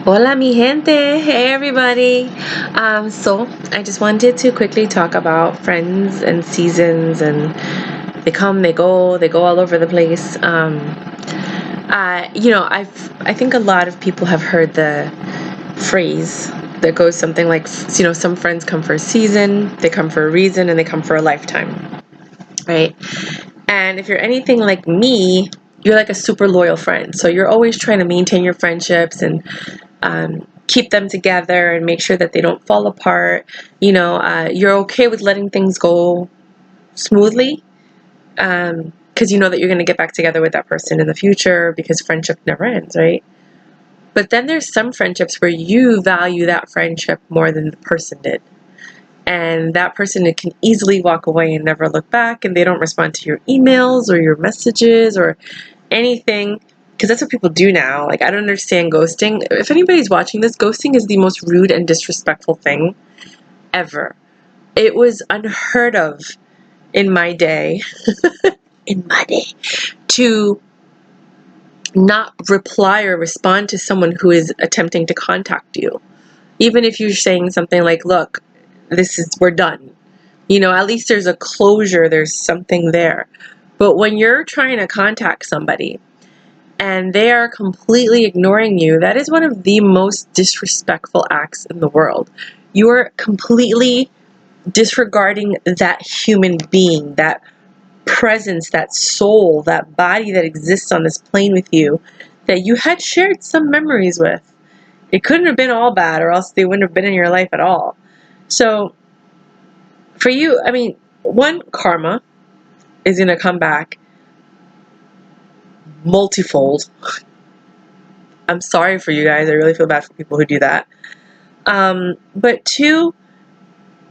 Hola, mi gente. Hey, everybody. So, I just wanted to quickly talk about friends and seasons, and they come, they go all over the place. I think a lot of people have heard the phrase that goes something like, some friends come for a season, they come for a reason, and they come for a lifetime, right? And if you're anything like me, you're like a super loyal friend. So you're always trying to maintain your friendships and keep them together and make sure that they don't fall apart. You're okay with letting things go smoothly because you know that you're going to get back together with that person in the future because friendship never ends, right? But then there's some friendships where you value that friendship more than the person did. And that person can easily walk away and never look back, and they don't respond to your emails or your messages or anything, because that's what people do now. Like, I don't understand ghosting. If anybody's watching this, ghosting is the most rude and disrespectful thing ever. It was unheard of in my day, to not reply or respond to someone who is attempting to contact you. Even if you're saying something like, look, we're done. At least there's a closure, there's something there. But when you're trying to contact somebody and they are completely ignoring you, that is one of the most disrespectful acts in the world. You are completely disregarding that human being, that presence, that soul, that body that exists on this plane with you, that you had shared some memories with. It couldn't have been all bad, or else they wouldn't have been in your life at all. So for you, one, karma is going to come back multifold. I'm sorry for you guys. I really feel bad for people who do that. But two,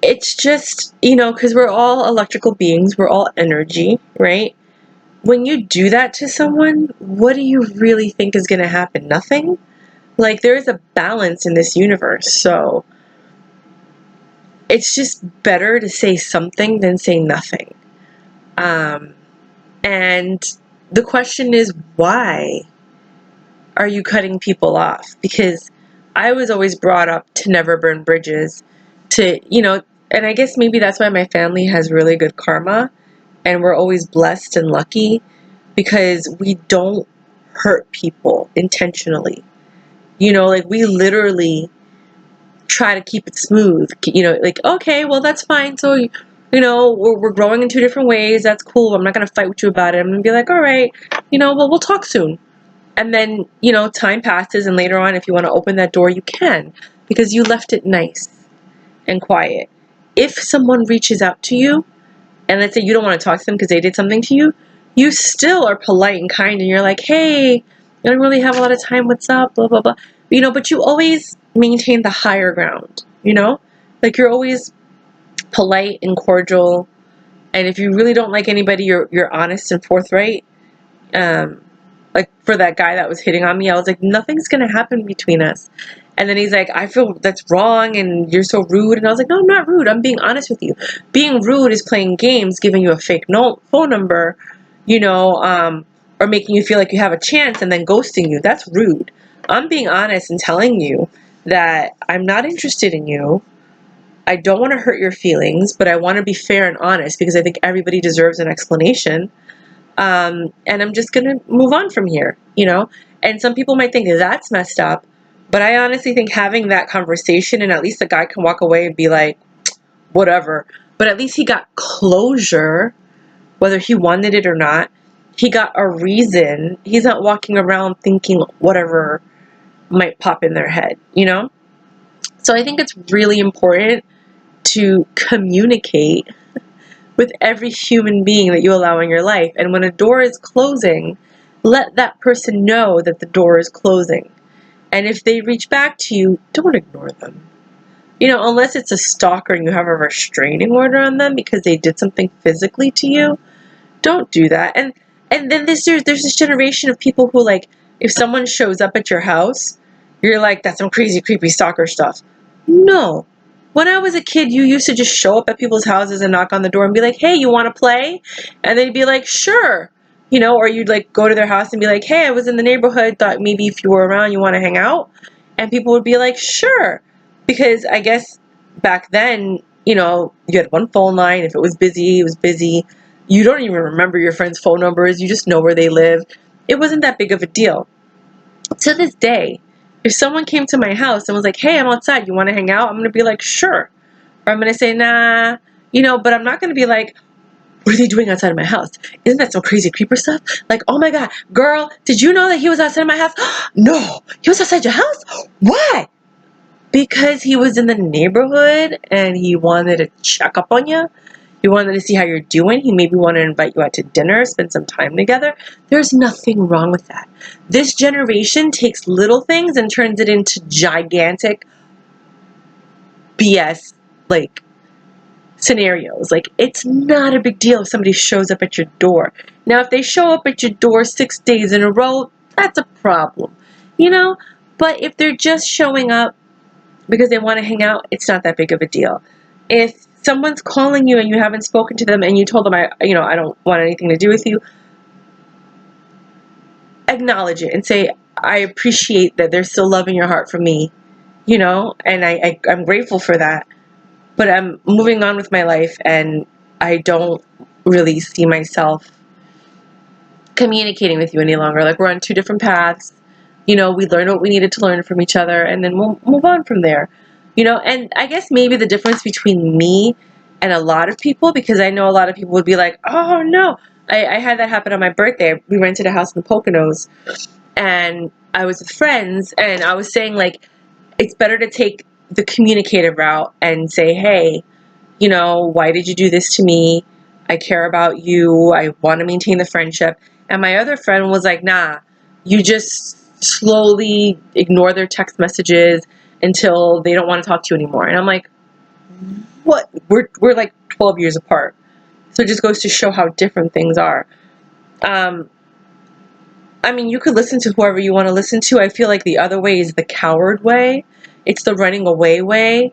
it's just, because we're all electrical beings, we're all energy, right? When you do that to someone, what do you really think is going to happen? Nothing? Like, there is a balance in this universe, so it's just better to say something than say nothing. And the question is, why are you cutting people off? Because I was always brought up to never burn bridges, and I guess maybe that's why my family has really good karma, and we're always blessed and lucky, because we don't hurt people intentionally. Like, we literally try to keep it smooth. Like, okay, well, that's fine. So, we're growing in two different ways. That's cool. I'm not going to fight with you about it. I'm going to be like, all right, well, we'll talk soon. And then, time passes, and later on, if you want to open that door, you can, because you left it nice and quiet. If someone reaches out to you, and let's say you don't want to talk to them because they did something to you, you still are polite and kind, and you're like, hey, I don't really have a lot of time. What's up? Blah, blah, blah. But you always maintain the higher ground, like, you're always polite and cordial. And if you really don't like anybody, you're honest and forthright. Like, for that guy that was hitting on me, I was like, nothing's gonna happen between us. And then he's like, I feel that's wrong and you're so rude. And I was like, no, I'm not rude. I'm being honest with you. Being rude is playing games, giving you a fake phone number, or making you feel like you have a chance and then ghosting you. That's rude. I'm being honest and telling you that I'm not interested in you. I don't want to hurt your feelings, but I want to be fair and honest, because I think everybody deserves an explanation. And I'm just going to move on from here, And some people might think that's messed up, but I honestly think having that conversation, and at least the guy can walk away and be like, whatever. But at least he got closure, whether he wanted it or not. He got a reason. He's not walking around thinking whatever might pop in their head, So I think it's really important to communicate with every human being that you allow in your life. And when a door is closing, let that person know that the door is closing. And if they reach back to you, don't ignore them. Unless it's a stalker and you have a restraining order on them because they did something physically to you, don't do that. And then there's this generation of people who, like, if someone shows up at your house, you're like, that's some crazy, creepy stalker stuff. No. When I was a kid, you used to just show up at people's houses and knock on the door and be like, hey, you want to play? And they'd be like, sure. Or you'd, like, go to their house and be like, hey, I was in the neighborhood, thought maybe if you were around, you want to hang out. And people would be like, sure. Because I guess back then, you had one phone line. If it was busy, it was busy. You don't even remember your friends' phone numbers. You just know where they live. It wasn't that big of a deal. To this day, if someone came to my house and was like, hey, I'm outside, you want to hang out? I'm going to be like, sure. Or I'm going to say, nah, but I'm not going to be like, what are they doing outside of my house? Isn't that some crazy creeper stuff? Like, oh my God, girl, did you know that he was outside of my house? No, he was outside your house? Why? Because he was in the neighborhood and he wanted to check up on you. He wanted to see how you're doing. He maybe wanted to invite you out to dinner, spend some time together. There's nothing wrong with that. This generation takes little things and turns it into gigantic BS, like, scenarios. Like, it's not a big deal if somebody shows up at your door. Now, if they show up at your door 6 days in a row, that's a problem, But if they're just showing up because they want to hang out, it's not that big of a deal. If someone's calling you and you haven't spoken to them and you told them, I don't want anything to do with you, acknowledge it and say, I appreciate that there's still love in your heart for me, and I'm grateful for that. But I'm moving on with my life, and I don't really see myself communicating with you any longer. Like, we're on two different paths. We learned what we needed to learn from each other, and then we'll move on from there. And I guess maybe the difference between me and a lot of people, because I know a lot of people would be like, oh no, I had that happen on my birthday. We rented a house in the Poconos, and I was with friends, and I was saying, like, it's better to take the communicative route and say, hey, why did you do this to me? I care about you. I want to maintain the friendship. And my other friend was like, nah, you just slowly ignore their text messages until they don't want to talk to you anymore. And I'm like, what? We're like 12 years apart. So it just goes to show how different things are. You could listen to whoever you want to listen to. I feel like the other way is the coward way. It's the running away way.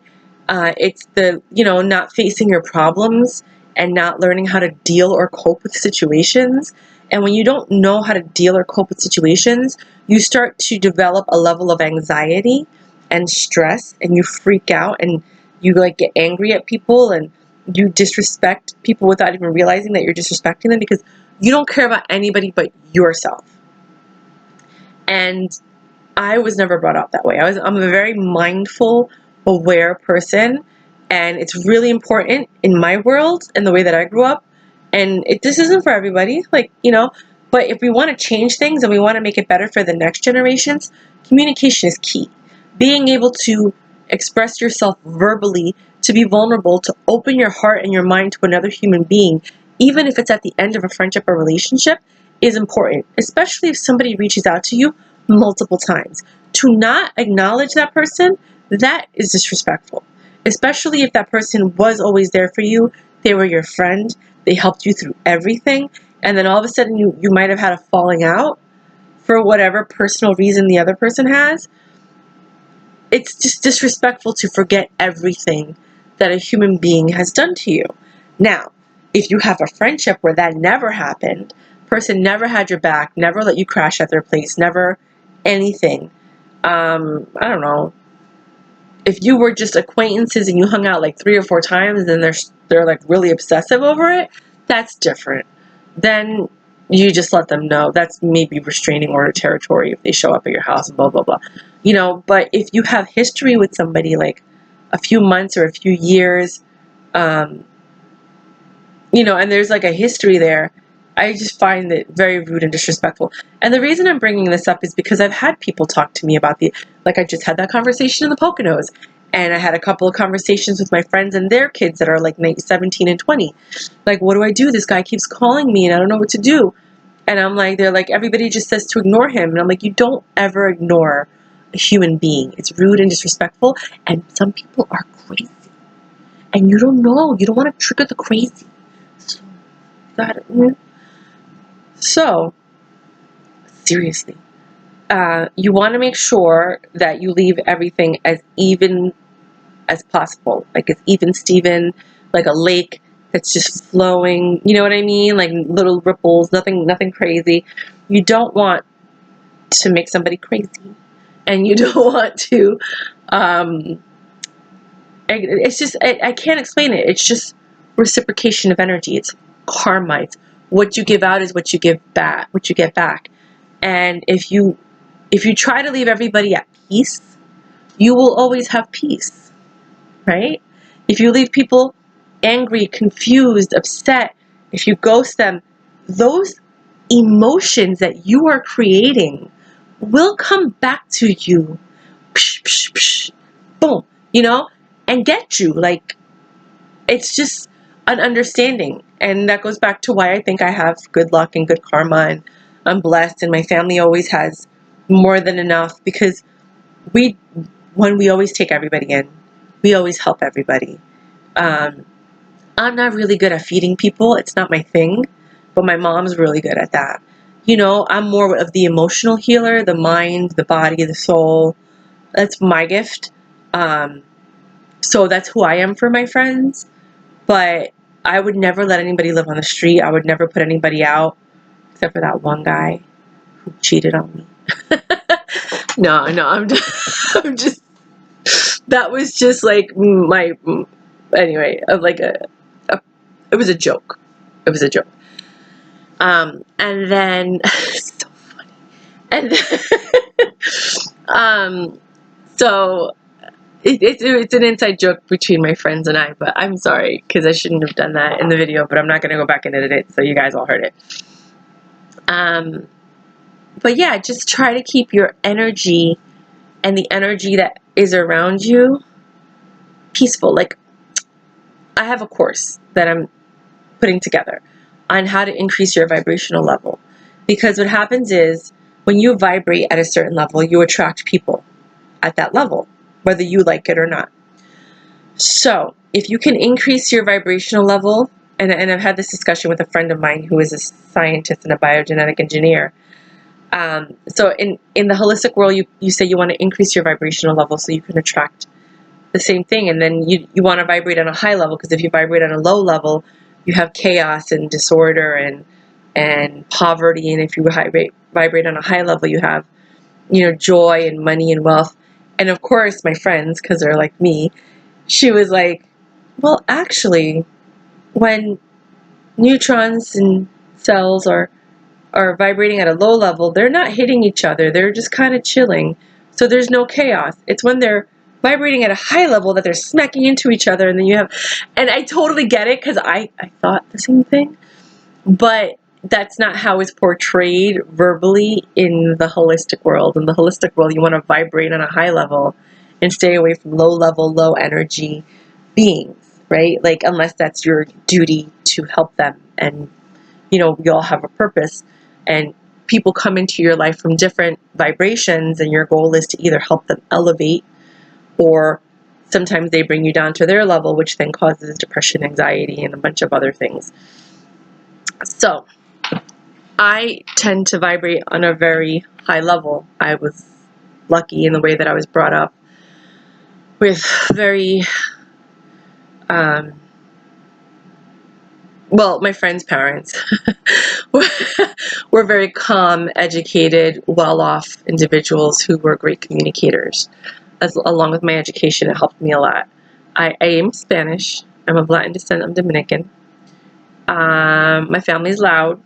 It's the, not facing your problems and not learning how to deal or cope with situations. And when you don't know how to deal or cope with situations, you start to develop a level of anxiety and stress, and you freak out, and you get angry at people, and you disrespect people without even realizing that you're disrespecting them, because you don't care about anybody but yourself. And I was never brought up that way. I'm a very mindful, aware person, and it's really important in my world and the way that I grew up. And this isn't for everybody, but if we want to change things and we want to make it better for the next generations, communication is key. Being able to express yourself verbally, to be vulnerable, to open your heart and your mind to another human being, even if it's at the end of a friendship or relationship, is important, especially if somebody reaches out to you multiple times. To not acknowledge that person, that is disrespectful. Especially if that person was always there for you, they were your friend, they helped you through everything, and then all of a sudden you might have had a falling out for whatever personal reason the other person has. It's just disrespectful to forget everything that a human being has done to you. Now, if you have a friendship where that never happened, person never had your back, never let you crash at their place, never anything. I don't know. If you were just acquaintances and you hung out like 3 or 4 times and they're like really obsessive over it, that's different. Then you just let them know. That's maybe restraining order territory if they show up at your house and blah, blah, blah. But if you have history with somebody, like a few months or a few years, and there's like a history there, I just find it very rude and disrespectful. And the reason I'm bringing this up is because I've had people talk to me about I just had that conversation in the Poconos, and I had a couple of conversations with my friends and their kids that are like 17 and 20. Like, what do I do? This guy keeps calling me and I don't know what to do. And I'm like, they're like, everybody just says to ignore him. And I'm like, you don't ever ignore a human being. It's rude and disrespectful. And some people are crazy. And you don't know. You don't want to trigger the crazy. So, seriously, you want to make sure that you leave everything as even as possible. Like, it's even Steven, like a lake that's just flowing. You know what I mean? Like little ripples, nothing crazy. You don't want to make somebody crazy. and you don't want to, it's just, I can't explain it. It's just reciprocation of energy. It's karma. It's what you give out is what you give back, what you get back. And if you try to leave everybody at peace, you will always have peace, right? If you leave people angry, confused, upset, if you ghost them, those emotions that you are creating will come back to you, psh, psh, psh, boom, and get you. Like, it's just an understanding. And that goes back to why I think I have good luck and good karma, and I'm blessed, and my family always has more than enough, because we always take everybody in. We always help everybody. I'm not really good at feeding people. It's not my thing, but my mom's really good at that. I'm more of the emotional healer, the mind, the body, the soul. That's my gift. So that's who I am for my friends. But I would never let anybody live on the street. I would never put anybody out, except for that one guy who cheated on me. No, I'm just, that was just like anyway, like it was a joke. It was a joke. And then, so funny. And then, so it's an inside joke between my friends and I, but I'm sorry, because I shouldn't have done that in the video, but I'm not going to go back and edit it, so you guys all heard it. But yeah, just try to keep your energy and the energy that is around you peaceful. Like, I have a course that I'm putting together on how to increase your vibrational level, because what happens is, when you vibrate at a certain level, you attract people at that level, whether you like it or not. So if you can increase your vibrational level, and I've had this discussion with a friend of mine who is a scientist and a biogenetic engineer. So in the holistic world, you say you want to increase your vibrational level so you can attract the same thing, and then you want to vibrate on a high level, because if you vibrate on a low level, you have chaos and disorder and poverty, and if you vibrate on a high level, you have joy and money and wealth. And of course, my friends, because they're like me, she was like, well, actually, when neutrons and cells are vibrating at a low level, they're not hitting each other. They're just kind of chilling. So there's no chaos. It's when they're vibrating at a high level that they're smacking into each other, and then you have, and I totally get it, because I thought the same thing, but that's not how it's portrayed verbally in the holistic world. In the holistic world, you want to vibrate on a high level and stay away from low level, low energy beings, right? Like, unless that's your duty to help them, and we all have a purpose, and people come into your life from different vibrations, and your goal is to either help them elevate, or sometimes they bring you down to their level, which then causes depression, anxiety, and a bunch of other things. So I tend to vibrate on a very high level. I was lucky in the way that I was brought up with very, well, my friend's parents were very calm, educated, well-off individuals who were great communicators. Along with my education, it helped me a lot. I am Spanish. I'm of Latin descent. I'm Dominican. My family's loud.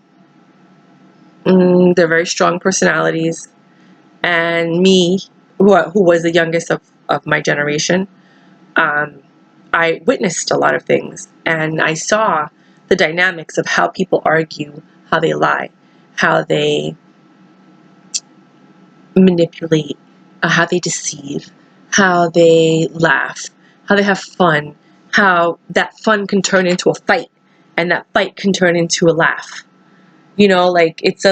They're very strong personalities. And me, who was the youngest of my generation, I witnessed a lot of things. And I saw the dynamics of how people argue, how they lie, how they manipulate, how they deceive, how they laugh, how they have fun, how that fun can turn into a fight, and that fight can turn into a laugh. Like, it's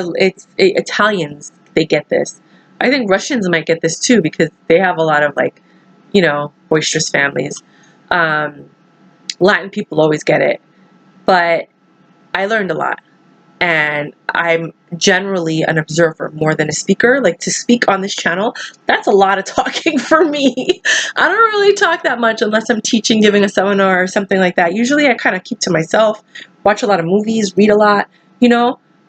Italians, they get this. I think Russians might get this too, because they have a lot of, like, boisterous families. Latin people always get it. But I learned a lot. And I'm generally an observer more than a speaker. Like, to speak on this channel, that's a lot of talking for me. I don't really talk that much unless I'm teaching, giving a seminar or something like that. Usually I kind of keep to myself, watch a lot of movies, read a lot.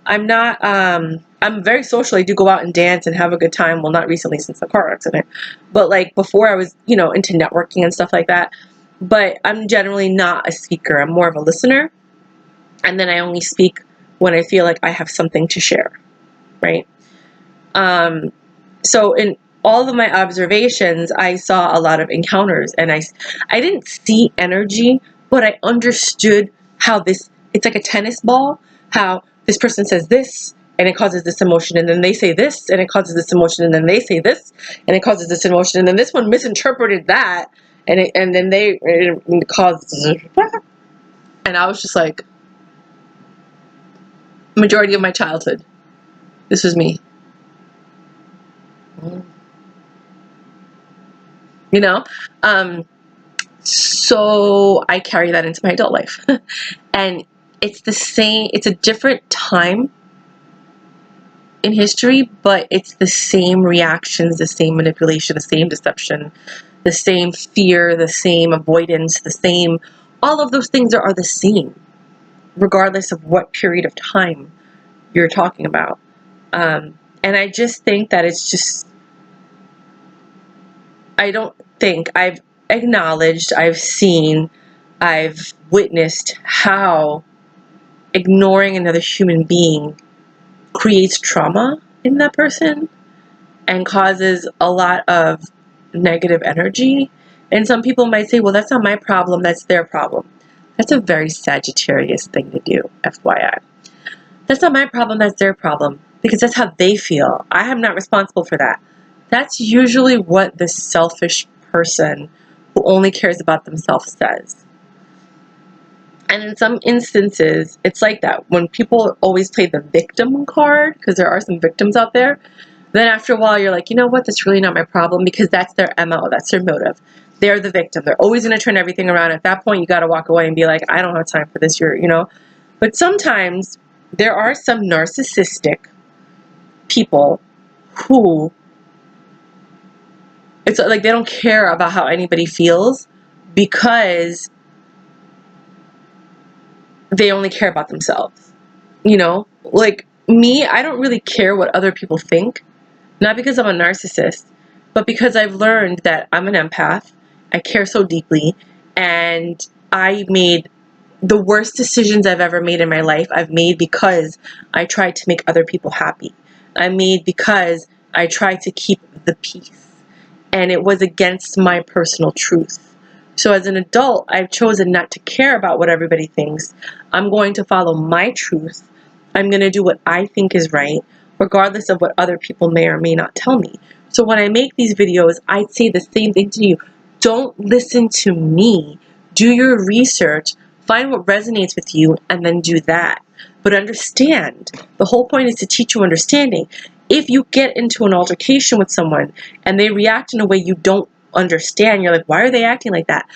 I'm not, I I'm very social. I do go out and dance and have a good time. Well, not recently since the car accident, but like before I was, into networking and stuff like that. But I'm generally not a speaker. I'm more of a listener. And then I only speak when I feel like I have something to share, right? So in all of my observations, I saw a lot of encounters, and I didn't see energy, but I understood how it's like a tennis ball, how this person says this, and it causes this emotion, and then they say this, and it causes this emotion, and then they say this, and it causes this emotion, and then this one misinterpreted that, and then it caused, and I was just like, majority of my childhood, this was me. You know? So I carry that into my adult life. And it's the same, it's a different time in history, but it's the same reactions, the same manipulation, the same deception, the same fear, the same avoidance, the same, all of those things are the same, regardless of what period of time you're talking about. And I just think that I don't think I've acknowledged, I've seen, I've witnessed how ignoring another human being creates trauma in that person and causes a lot of negative energy. And some people might say, well, that's not my problem, that's their problem. That's a very Sagittarius thing to do, FYI. That's not my problem, that's their problem, because that's how they feel. I am not responsible for that. That's usually what the selfish person who only cares about themselves says. And in some instances, it's like that. When people always play the victim card, because there are some victims out there, then after a while you're like, you know what, that's really not my problem, because that's their MO, that's their motive. They're the victim. They're always going to turn everything around. At that point, you got to walk away and be like, I don't have time for this, But sometimes there are some narcissistic people who, it's like they don't care about how anybody feels because they only care about themselves. Like me, I don't really care what other people think, not because I'm a narcissist, but because I've learned that I'm an empath. I care so deeply, and I made the worst decisions I've ever made in my life. I've made because I tried to make other people happy. I made because I tried to keep the peace, and it was against my personal truth. So as an adult, I've chosen not to care about what everybody thinks. I'm going to follow my truth. I'm going to do what I think is right, regardless of what other people may or may not tell me. So when I make these videos, I say the same thing to you. Don't listen to me. Do your research, find what resonates with you, and then do that. But understand, the whole point is to teach you understanding. If you get into an altercation with someone and they react in a way you don't understand, you're like, why are they acting like that?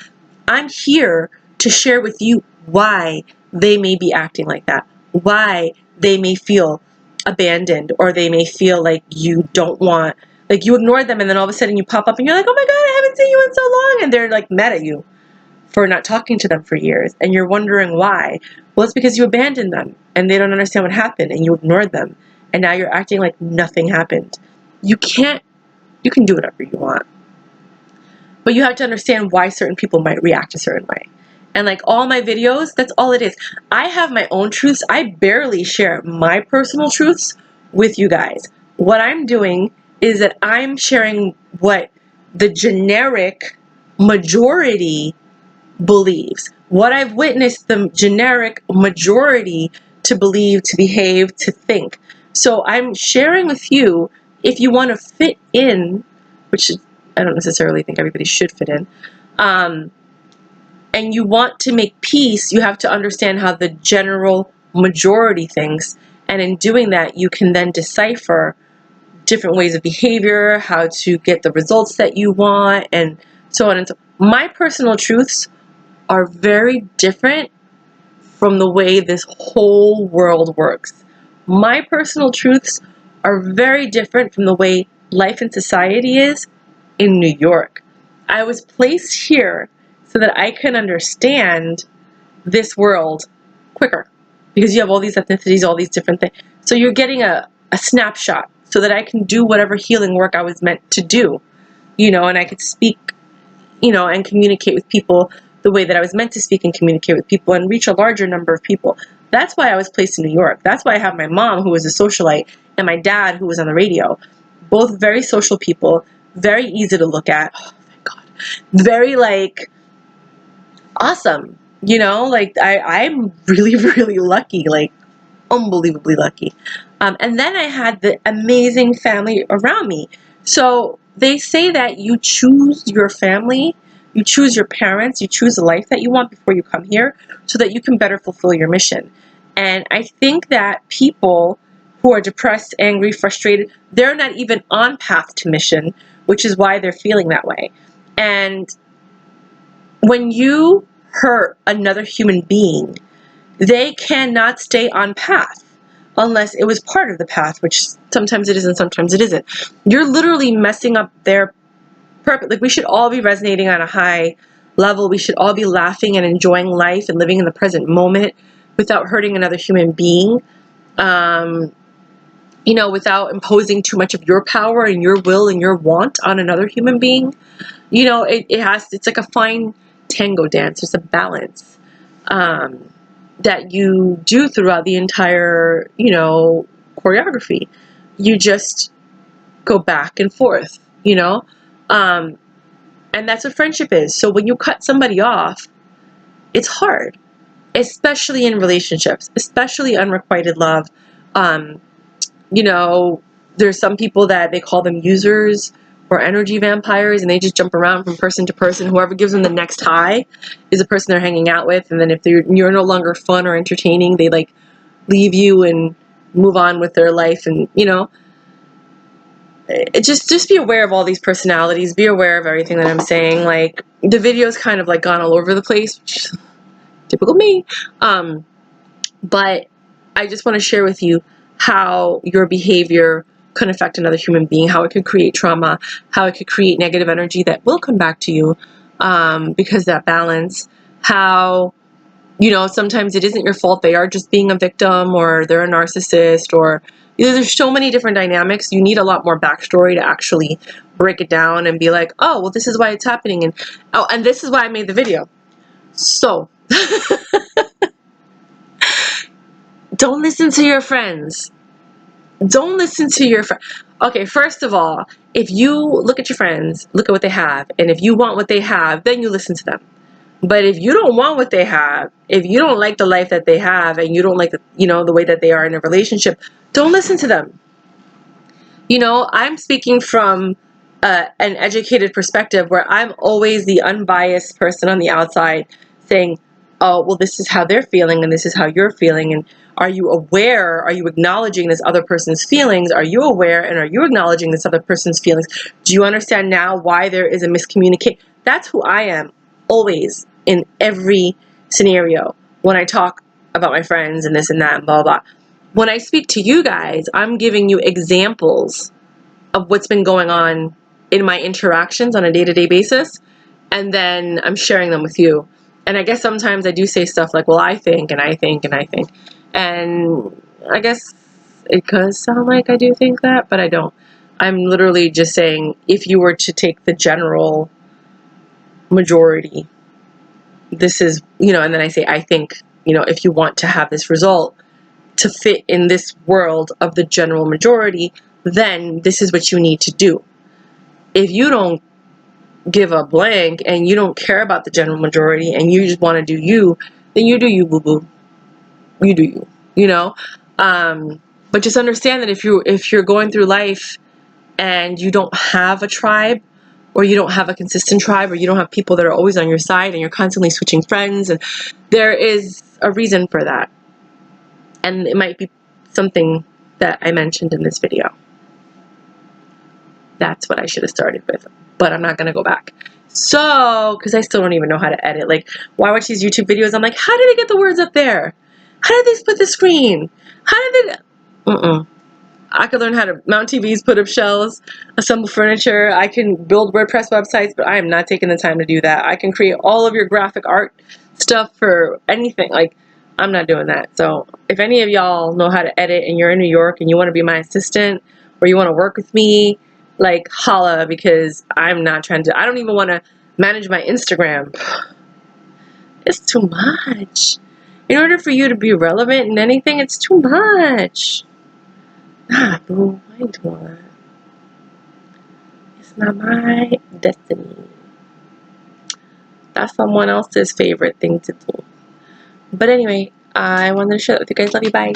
I'm here to share with you why they may be acting like that, why they may feel abandoned, or they may feel like you don't want, like you ignore them, and then all of a sudden you pop up and you're like, oh my God, I haven't seen you in so long, and they're like mad at you for not talking to them for years, and you're wondering why. Well, it's because you abandoned them, and they don't understand what happened, and you ignored them, and now you're acting like nothing happened. You can do whatever you want, but you have to understand why certain people might react a certain way. And like all my videos, that's all it is. I have my own truths. I barely share my personal truths with you guys. What I'm doing is that I'm sharing what the generic majority believes. What I've witnessed the generic majority to believe, to behave, to think. So I'm sharing with you, if you want to fit in, which I don't necessarily think everybody should fit in, and you want to make peace, you have to understand how the general majority thinks. And in doing that, you can then decipher different ways of behavior, how to get the results that you want, and so on and so on. My personal truths are very different from the way this whole world works. My personal truths are very different from the way life in society is in New York. I was placed here so that I can understand this world quicker, because you have all these ethnicities, all these different things. So you're getting a a snapshot so that I can do whatever healing work I was meant to do, you know, and I could speak, you know, and communicate with people the way that I was meant to speak and communicate with people and reach a larger number of people. That's why I was placed in New York. That's why I have my mom, who was a socialite, and my dad, who was on the radio. Both very social people, very easy to look at. Oh, thank God. Very, like, awesome. You know, like, I'm really, really lucky, like, unbelievably lucky. And then I had the amazing family around me. So they say that you choose your family, you choose your parents, you choose the life that you want before you come here so that you can better fulfill your mission. And I think that people who are depressed, angry, frustrated, they're not even on path to mission, which is why they're feeling that way. And when you hurt another human being, they cannot stay on path unless it was part of the path, which sometimes it is and sometimes it isn't. You're literally messing up their purpose. Like, we should all be resonating on a high level. We should all be laughing and enjoying life and living in the present moment without hurting another human being. You know, without imposing too much of your power and your will and your want on another human being. You know, it's like a fine tango dance. There's a balance that you do throughout the entire, you know, choreography. You just go back and forth, you know? And that's what friendship is. So when you cut somebody off, it's hard, especially in relationships, especially unrequited love. You know, there's some people that they call them users or energy vampires, and they just jump around from person to person. Whoever gives them the next high is the person they're hanging out with. And then if you're no longer fun or entertaining, they like leave you and move on with their life. And, you know, just be aware of all these personalities. Be aware of everything that I'm saying. Like, the video's kind of like gone all over the place, which is typical me. But I just want to share with you how your behavior can affect another human being, how it could create trauma, how it could create negative energy that will come back to you, because that balance, how, you know, sometimes it isn't your fault. They are just being a victim, or they're a narcissist, or, you know, there's so many different dynamics. You need a lot more backstory to actually break it down and be like, oh, well, this is why it's happening. And, oh, and this is why I made the video. So don't listen to your friends. Don't listen to your friends. Okay, first of all, if you look at your friends, look at what they have, and if you want what they have, then you listen to them. But if you don't want what they have, if you don't like the life that they have, and you don't like the, you know, the way that they are in a relationship, don't listen to them. You know, I'm speaking from an educated perspective where I'm always the unbiased person on the outside saying, oh, well, this is how they're feeling and this is how you're feeling. And are you aware? Are you acknowledging this other person's feelings? Are you aware and are you acknowledging this other person's feelings? Do you understand now why there is a miscommunication? That's who I am always in every scenario when I talk about my friends and this and that and blah, blah, blah. When I speak to you guys, I'm giving you examples of what's been going on in my interactions on a day-to-day basis, and then I'm sharing them with you. And I guess sometimes I do say stuff like, well, I think, and I think, and I think. And I guess it does sound like I do think that, but I don't. I'm literally just saying, if you were to take the general majority, this is, you know, and then I say, I think, you know, if you want to have this result to fit in this world of the general majority, then this is what you need to do. If you don't give a blank and you don't care about the general majority and you just want to do you, then you do you, boo-boo. You do you, you know? But just understand that if you're going through life and you don't have a tribe, or you don't have a consistent tribe, or you don't have people that are always on your side and you're constantly switching friends, and there is a reason for that. And it might be something that I mentioned in this video. That's what I should have started with, but I'm not going to go back. So, because I still don't even know how to edit. Like, why watch these YouTube videos? I'm like, how did they get the words up there? How did they split the screen? How did they... I could learn how to mount TVs, put up shelves, assemble furniture. I can build WordPress websites, but I am not taking the time to do that. I can create all of your graphic art stuff for anything. Like, I'm not doing that. So if any of y'all know how to edit and you're in New York and you want to be my assistant or you want to work with me, like holla, because I'm not trying to. I don't even want to manage my Instagram. It's too much. In order for you to be relevant in anything, it's too much. Nah, boo, I ain't doing that. It's not my destiny. That's someone else's favorite thing to do. But anyway, I wanted to share that with you guys. Love you. Bye.